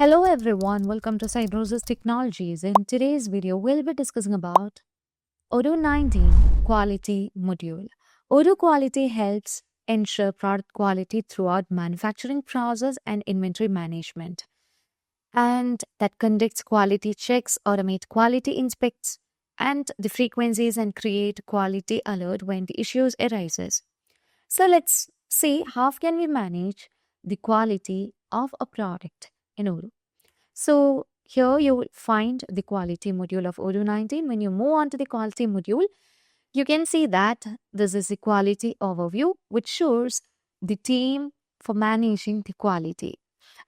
Hello everyone, welcome to Cybrosys Technologies. In today's video, we'll be discussing about Odoo 19 Quality Module. Odoo Quality helps ensure product quality throughout manufacturing process and inventory management, and that conducts quality checks, automate quality inspects, and the frequencies and create quality alert when the issues arises. So let's see how can we manage the quality of a product in Odoo. So here you will find the quality module of Odoo 19. When you move on to the quality module, you can see that this is the quality overview, which shows the team for managing the quality.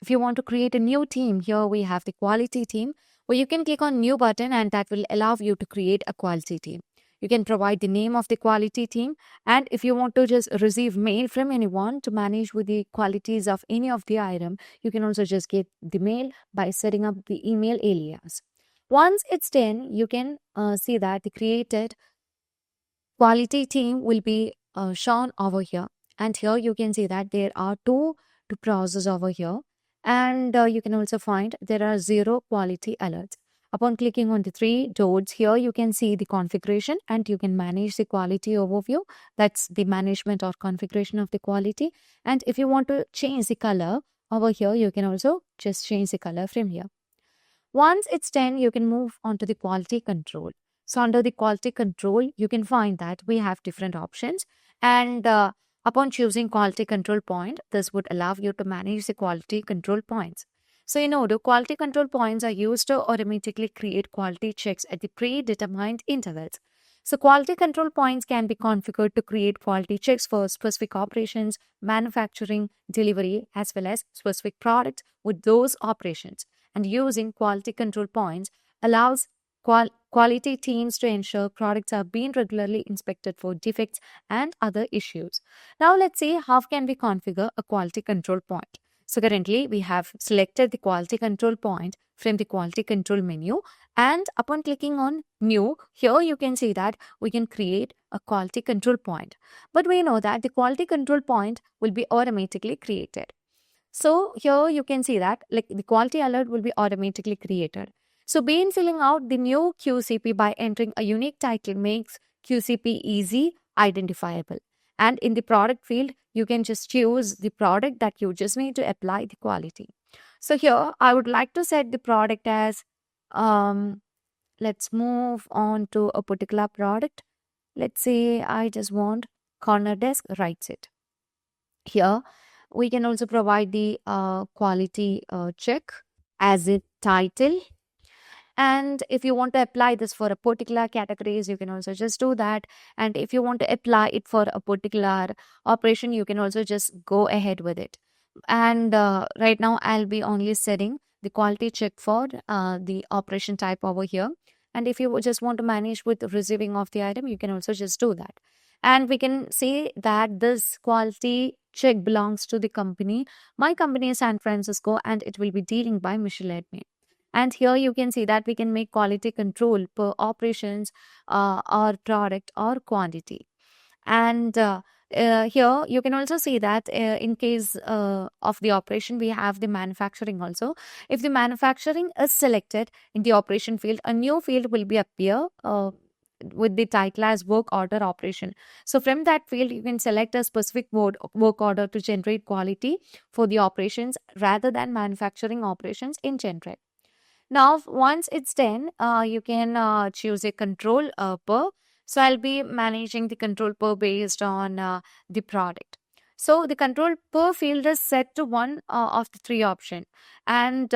If you want to create a new team, here we have the quality team where you can click on new button and that will allow you to create a quality team. You can provide the name of the quality team, and if you want to just receive mail from anyone to manage with the qualities of any of the item, you can also just get the mail by setting up the email alias. Once it's done, you can see that the created quality team will be shown over here, and here you can see that there are two to process over here, and you can also find there are 0 quality alerts. Upon clicking on the 3 dots here, you can see the configuration and you can manage the quality overview. That's the management or configuration of the quality. And if you want to change the color over here, you can also just change the color from here. Once it's done, you can move on to the quality control. So under the quality control, you can find that we have different options, and upon choosing quality control point, this would allow you to manage the quality control points. So in Odoo, quality control points are used to automatically create quality checks at the predetermined intervals. So quality control points can be configured to create quality checks for specific operations, manufacturing, delivery, as well as specific products with those operations. And using quality control points allows quality teams to ensure products are being regularly inspected for defects and other issues. Now let's see how can we configure a quality control point. So currently we have selected the quality control point from the quality control menu, and upon clicking on new, here you can see that we can create a quality control point. But we know that the quality control point will be automatically created. So here you can see that like the quality alert will be automatically created. So being filling out the new QCP by entering a unique title makes QCP easy identifiable. And in the product field, you can just choose the product that you just need to apply the quality. So here I would like to set the product as, let's move on to a particular product. Let's say I just want corner desk right sit. Here we can also provide the quality check as a title. And if you want to apply this for a particular categories, you can also just do that. And if you want to apply it for a particular operation, you can also just go ahead with it. And right now I'll be only setting the quality check for the operation type over here. And if you just want to manage with receiving of the item, you can also just do that. And we can say that this quality check belongs to the company. My company is San Francisco, and it will be dealing by Michelle Admin. And here you can see that we can make quality control per operations or product or quantity. And here you can also see that in case of the operation, we have the manufacturing also. If the manufacturing is selected in the operation field, a new field will be appear with the title as work order operation. So from that field, you can select a specific work order to generate quality for the operations rather than manufacturing operations in general. Now, once it's done, you can choose a control per. So I'll be managing the control per based on the product. So the control per field is set to one of the 3 options. And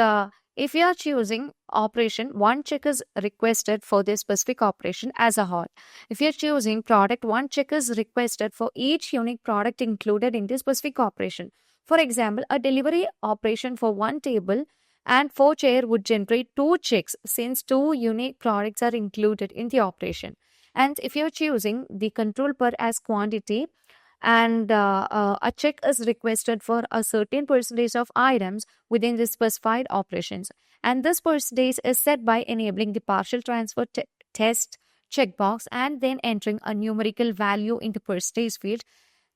if you are choosing operation, one check is requested for this specific operation as a whole. If you're choosing product, one check is requested for each unique product included in this specific operation. For example, a delivery operation for one table and 4 chair would generate 2 checks since 2 unique products are included in the operation. And if you're choosing the control per as quantity, and a check is requested for a certain percentage of items within the specified operations, and this percentage is set by enabling the partial transfer test checkbox and then entering a numerical value in the percentage field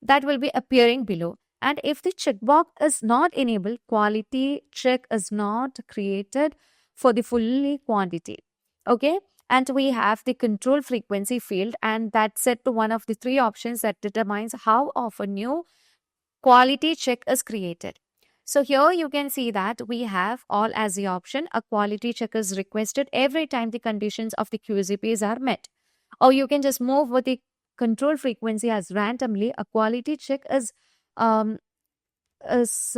that will be appearing below. And if the checkbox is not enabled, quality check is not created for the fully quantity. Okay. And we have the control frequency field, and that's set to one of the three options that determines how often new quality check is created. So here you can see that we have all as the option. A quality check is requested every time the conditions of the QCPs are met. Or you can just move with the control frequency as randomly. A quality check um, is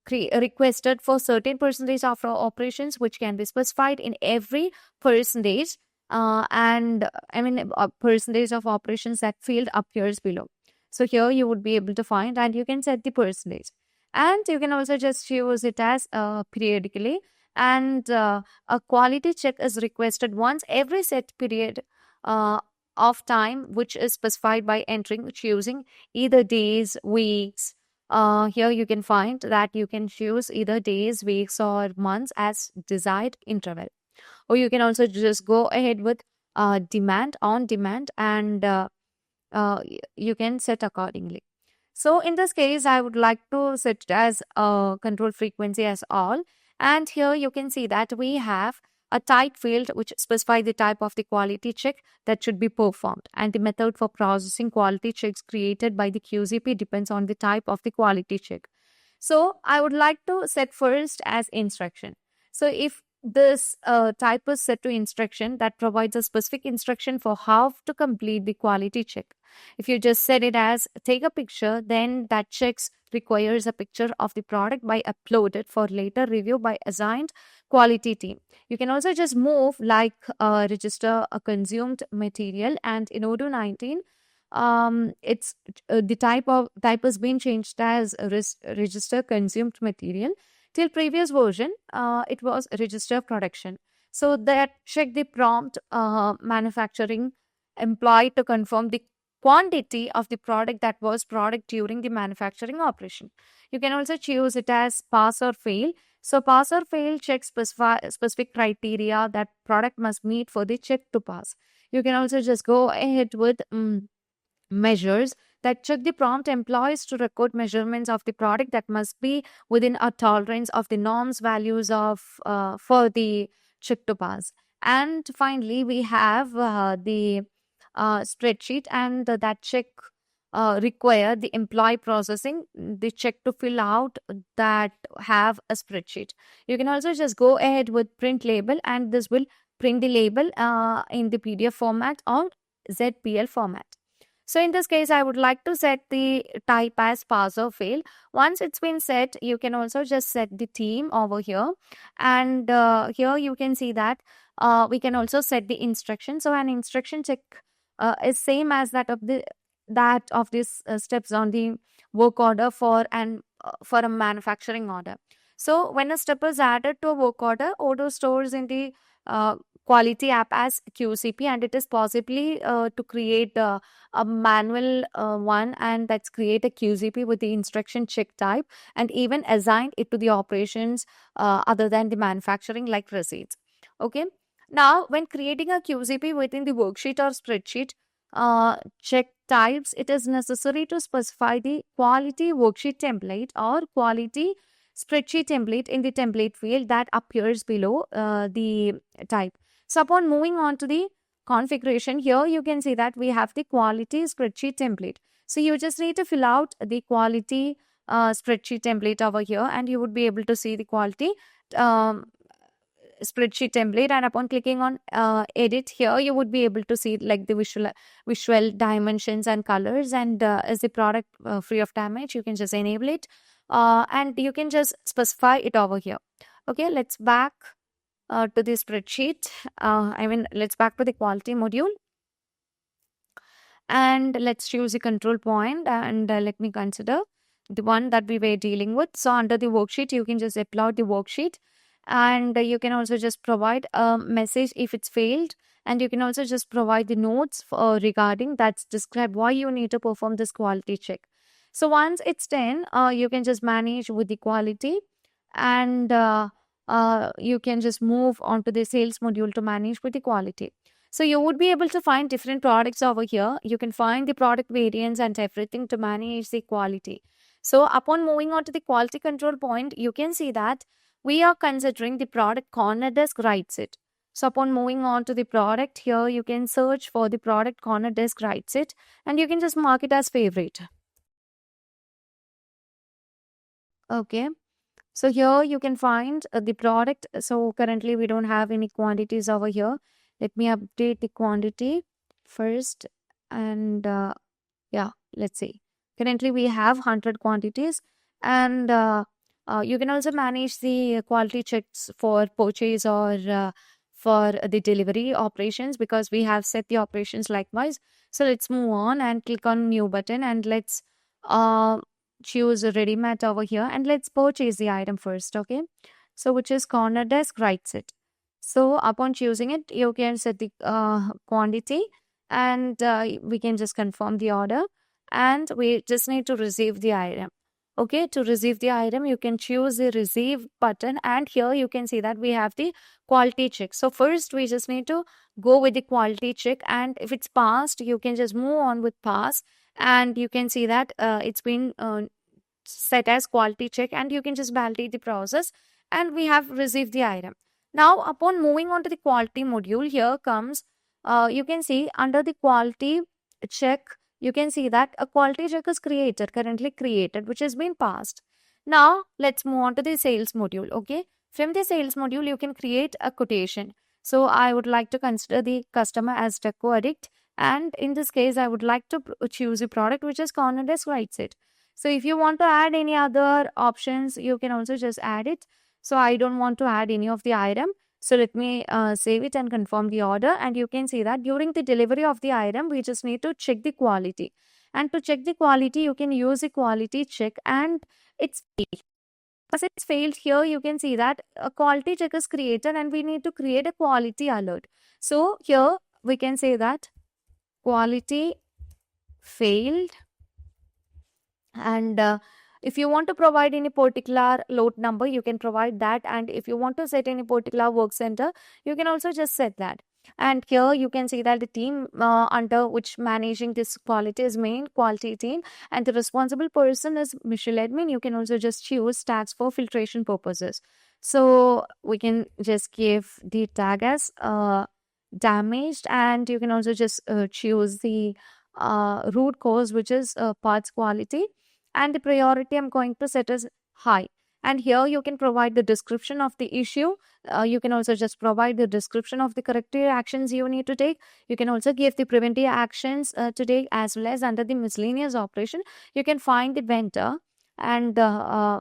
requested for certain percentage of our operations, which can be specified in every percentage. And I mean, a percentage of operations that field appears below. So here you would be able to find, and you can set the percentage. And you can also just use it as periodically. And a quality check is requested once every set period uh, of time, which is specified by choosing either days, weeks. Here you can find that you can choose either days, weeks, or months as desired interval. Or you can also just go ahead with demand on demand, and you can set accordingly. So in this case, I would like to set it as control frequency as all. And here you can see that we have a type field which specifies the type of the quality check that should be performed. And the method for processing quality checks created by the QCP depends on the type of the quality check. So I would like to set first as instruction. So if this type is set to instruction, that provides a specific instruction for how to complete the quality check. If you just set it as take a picture, then that checks requires a picture of the product by uploaded for later review by assigned quality team. You can also just move like register a consumed material, and in Odoo 19, it's the type has been changed as register consumed material. Till previous version, it was register production. So that check the prompt manufacturing employee to confirm the quantity of the product that was product during the manufacturing operation. You can also choose it as pass or fail. So pass or fail checks specific criteria that product must meet for the check to pass. You can also just go ahead with measures that check the prompt employees to record measurements of the product that must be within a tolerance of the norms values of for the check to pass. And finally we have the spreadsheet, and that check require the employee processing the check to fill out that have a spreadsheet. You can also just go ahead with print label, and this will print the label in the PDF format or ZPL format. So in this case, I would like to set the type as pass or fail. Once it's been set, you can also just set the theme over here. And here you can see that we can also set the instruction. So an instruction check is same as that of these steps on the work order for a manufacturing order. So when a step is added to a work order, Odoo stores in the quality app as QCP, and it is possibly to create a manual one, and that's create a QCP with the instruction check type, and even assign it to the operations other than the manufacturing like receipts. Okay. Now, when creating a QCP within the worksheet or spreadsheet check types, it is necessary to specify the quality worksheet template or quality spreadsheet template in the template field that appears below the type. So upon moving on to the configuration, here you can see that we have the quality spreadsheet template. So you just need to fill out the quality spreadsheet template over here, and you would be able to see the quality spreadsheet template. And upon clicking on edit here, you would be able to see like the visual dimensions and colors, and is the product free of damage, you can just enable it, and you can just specify it over here. Okay, let's back to the spreadsheet. Let's back to the quality module, and let's choose the control point, and let me consider the one that we were dealing with. So under the worksheet, you can just upload the worksheet, and you can also just provide a message if it's failed, and you can also just provide the notes regarding that's describe why you need to perform this quality check. So once it's done, you can just manage with the quality, and you can just move on to the sales module to manage with the quality. So you would be able to find different products over here. You can find the product variants and everything to manage the quality. So upon moving on to the quality control point, you can see that we are considering the product corner desk writes it. So upon moving on to the product, here you can search for the product corner desk writes it, and you can just mark it as favorite. Okay. So here you can find the product. So currently we don't have any quantities over here. Let me update the quantity first. And yeah, let's see. Currently we have 100 quantities. And you can also manage the quality checks for purchase or for the delivery operations, because we have set the operations likewise. So let's move on and click on new button, and let's uh, choose a ready mat over here, and let's purchase the item first. Okay, so which is corner desk writes it. So upon choosing it, you can set the quantity, and we can just confirm the order, and we just need to receive the item. Okay, to receive the item, you can choose the receive button, and here you can see that we have the quality check. So first we just need to go with the quality check, and if it's passed, you can just move on with pass, and you can see that it's been set as quality check, and you can just validate the process, and we have received the item. Now upon moving on to the quality module, here comes you can see under the quality check, you can see that a quality check is created, currently created, which has been passed. Now let's move on to the sales module. Okay, from the sales module you can create a quotation. So I would like to consider the customer as deco addict, and in this case I would like to choose a product which is corner desk writes it. So if you want to add any other options, you can also just add it. So I don't want to add any of the item. So let me save it and confirm the order. And you can see that during the delivery of the item, we just need to check the quality. And to check the quality, you can use a quality check, and it's failed. As it's failed, here you can see that a quality check is created, and we need to create a quality alert. So here we can say that quality failed, and if you want to provide any particular load number, you can provide that, and if you want to set any particular work center, you can also just set that. And here you can see that the team under which managing this quality is main quality team, and the responsible person is Michelle admin. You can also just choose tags for filtration purposes. So we can just give the tag as damaged, and you can also just choose the root cause, which is parts quality, and the priority I'm going to set as high. And here you can provide the description of the issue. You can also just provide the description of the corrective actions you need to take. You can also give the preventive actions to take, as well as under the miscellaneous operation, you can find the vendor. And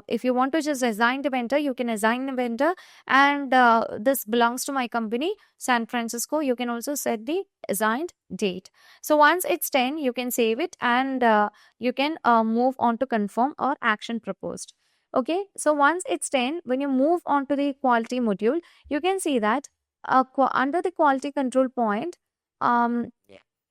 if you want to just assign the vendor, you can assign the vendor, and this belongs to my company, San Francisco. You can also set the assigned date. So once it's 10, you can save it, and you can move on to confirm or action proposed. Okay, so once it's 10, when you move on to the quality module, you can see that under the quality control point, um,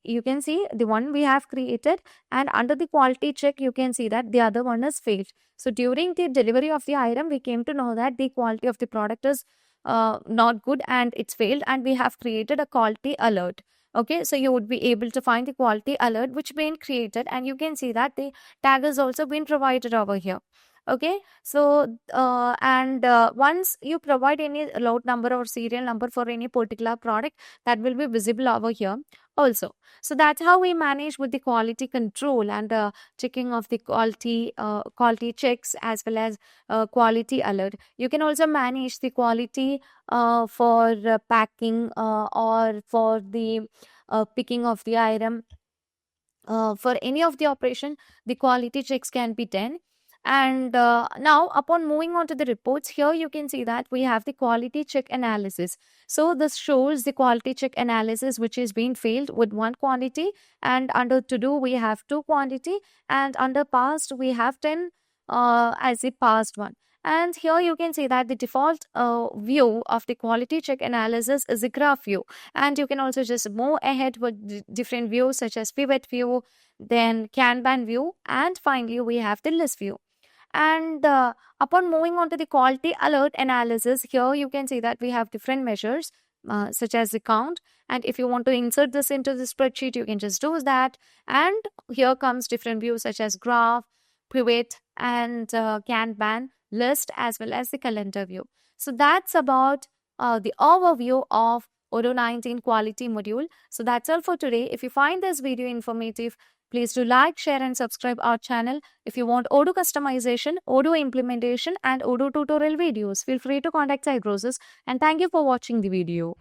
you can see the one we have created, and under the quality check, you can see that the other one has failed. So during the delivery of the item, we came to know that the quality of the product is not good and it's failed, and we have created a quality alert. Okay, so you would be able to find the quality alert which been created, and you can see that the tag has also been provided over here. Okay, so and once you provide any load number or serial number for any particular product, that will be visible over here also. So that's how we manage with the quality control, and checking of the quality checks, as well as quality alert. You can also manage the quality for packing or for the picking of the item. For any of the operation, the quality checks can be done. And now upon moving on to the reports, here you can see that we have the quality check analysis. So this shows the quality check analysis which is being failed with one quantity, and under to do we have two quantity, and under past we have 10 as the past one. And here you can see that the default view of the quality check analysis is a graph view, and you can also just move ahead with different views such as pivot view, then Kanban view, and finally we have the list view. And upon moving on to the quality alert analysis, here you can see that we have different measures such as the count. And if you want to insert this into the spreadsheet, you can just do that. And here comes different views such as graph, pivot, and Kanban list as well as the calendar view. So that's about the overview of Odoo 19 quality module. So that's all for today. If you find this video informative, please do like, share and subscribe our channel. If you want Odoo customization, Odoo implementation and Odoo tutorial videos, feel free to contact Cybrosys, and thank you for watching the video.